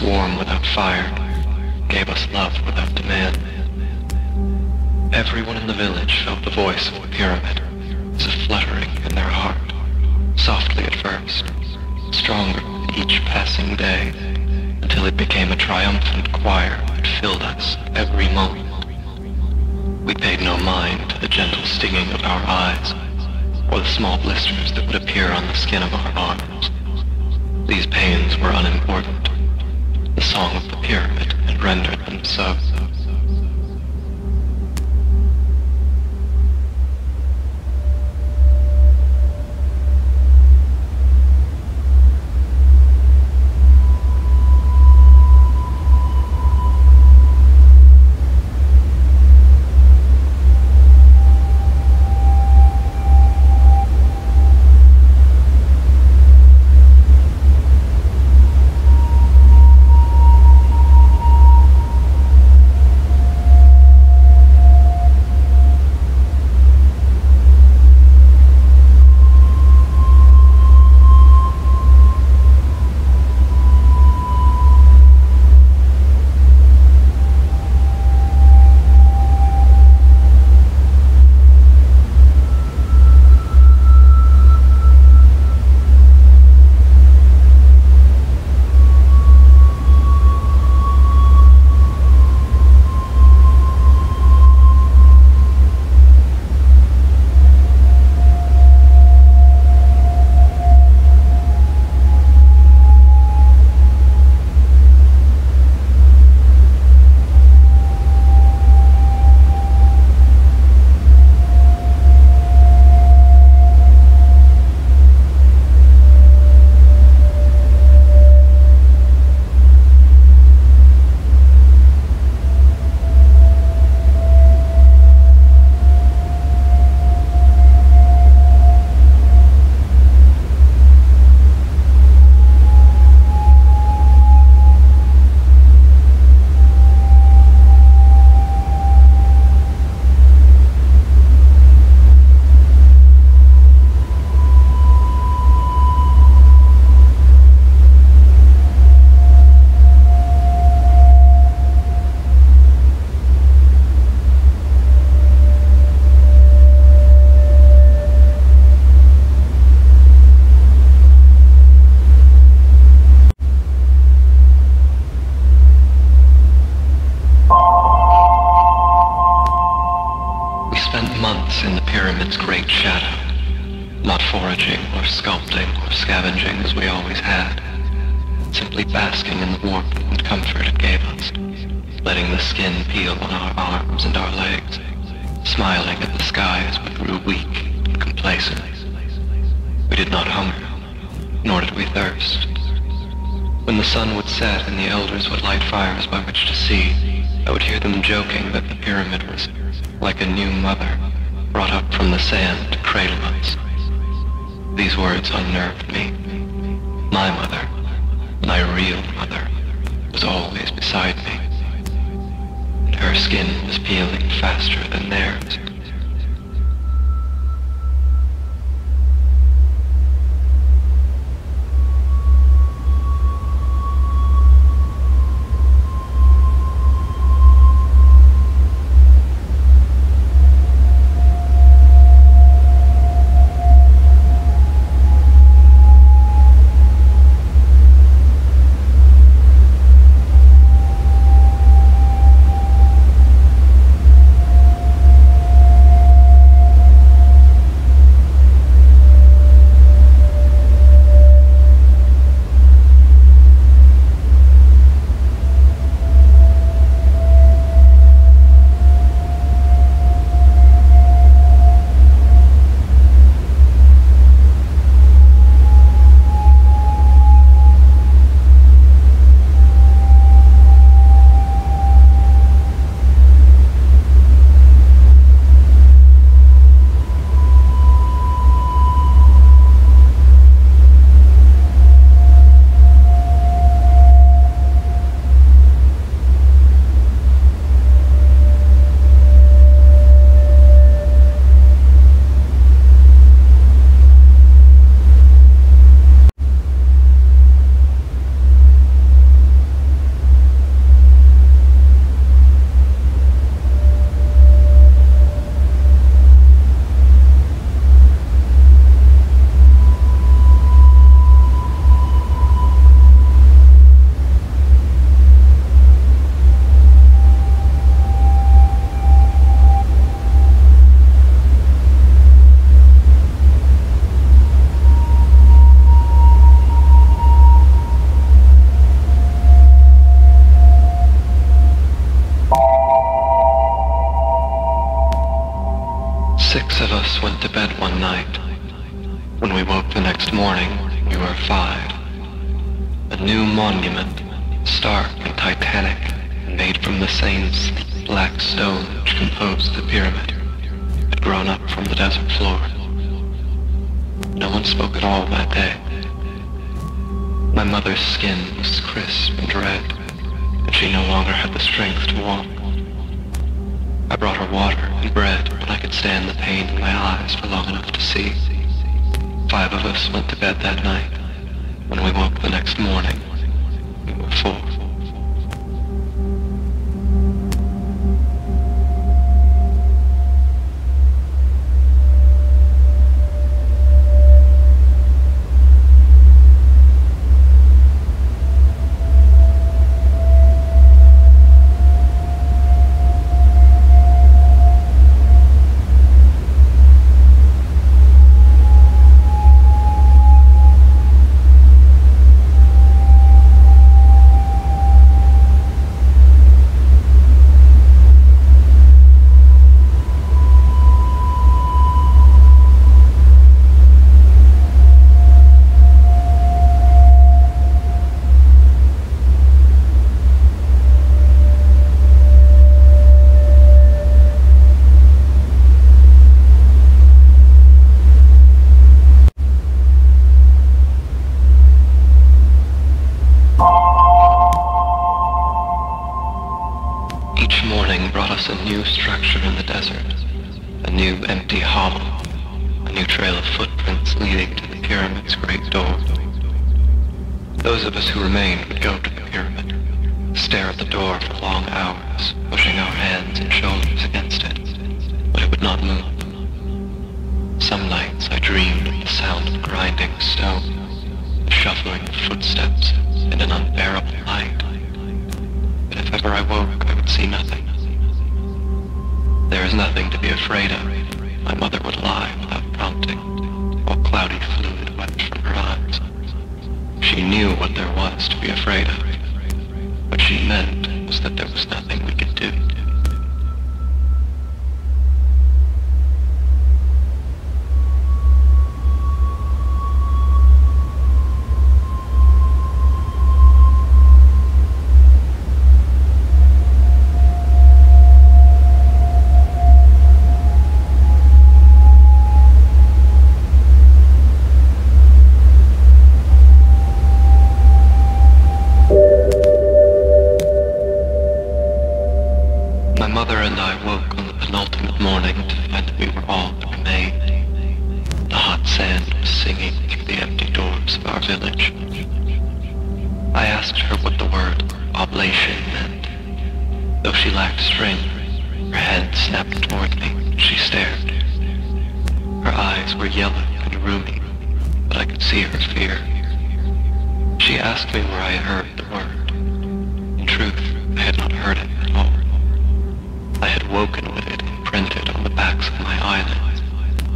warm without fire, gave us love without demand. Everyone in the village felt the voice of the pyramid as a fluttering in their heart, softly at first, stronger with each passing day, until it became a triumphant choir that filled us every moment. We paid no mind to the gentle stinging of our eyes, or the small blisters that would appear on the skin of our arms. These pains were unimportant. The song of the pyramid had rendered them so. In the pyramid's great shadow, not foraging or sculpting or scavenging as we always had, simply basking in the warmth and comfort it gave us, letting the skin peel on our arms and our legs, smiling at the sky as we grew weak and complacent. We did not hunger, nor did we thirst. When the sun would set and the elders would light fires by which to see, I would hear them joking that the pyramid was like a new mother, brought up from the sand to cradle us. These words unnerved me. My mother, my real mother, was always beside me, and her skin was peeling faster than theirs. us went to bed one night. When we woke the next morning, we were 5. A new monument, stark and titanic, made from the same black stone which composed the pyramid, had grown up from the desert floor. No one spoke at all that day. My mother's skin was crisp and red, and she no longer had the strength to walk. I brought her water and bread, and I could stand the pain in my eyes for long enough to see. 5 of us went to bed that night. When we woke the next morning, we were 4. Each morning brought us a new structure in the desert, a new empty hollow, a new trail of footprints leading to the pyramid's great door. Those of us who remained would go to the pyramid, stare at the door for long hours, pushing our hands and shoulders against it, but it would not move. Some nights I dreamed of the sound of grinding stone, the shuffling of footsteps, and an unbearable light. But if ever I woke, I would see nothing. There is nothing to be afraid of, my mother would lie without prompting, while cloudy fluid wept from her eyes. She knew what there was to be afraid of. What she meant was that there was nothing we could do. My mother and I woke on the penultimate morning to find that we were all that remained. The hot sand was singing through the empty doors of our village. I asked her what the word oblation meant. Though she lacked strength, her head snapped toward me and she stared. Her eyes were yellow and rheumy, but I could see her fear. She asked me where I had heard the word. In truth, I had not heard it at all. I had woken with it imprinted on the backs of my eyelids,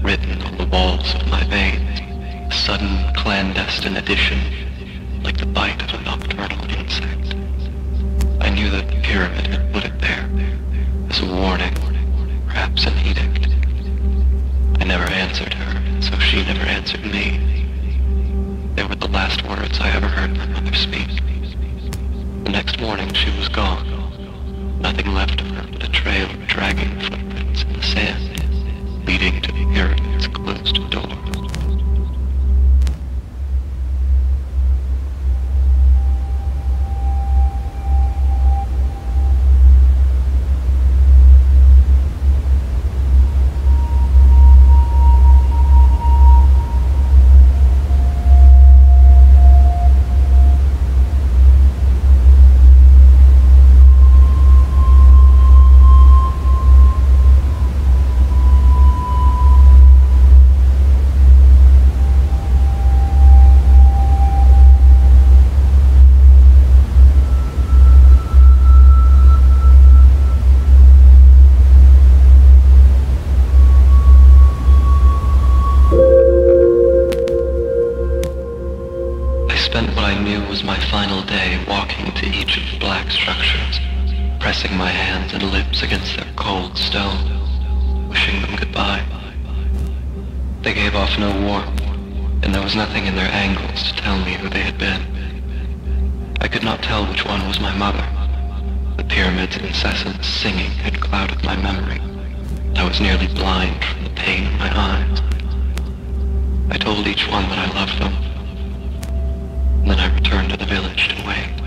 written on the walls of my veins, a sudden clandestine addition, like the bite of a nocturnal insect. I knew that the pyramid had put it there, as a warning, perhaps an edict. I never answered her, and so she never answered me. They were the last words I ever heard my mother speak. The next morning she was gone. Nothing left of her but a trail of dragging footprints in the sand, leading to the pyramid's closed door. Was my final day walking to each of the black structures, pressing my hands and lips against their cold stone, wishing them goodbye. They gave off no warmth, and there was nothing in their angles to tell me who they had been. I could not tell which one was my mother. The pyramid's incessant singing had clouded my memory. I was nearly blind from the pain in my eyes. I told each one that I loved them, and then I returned to the village to wait.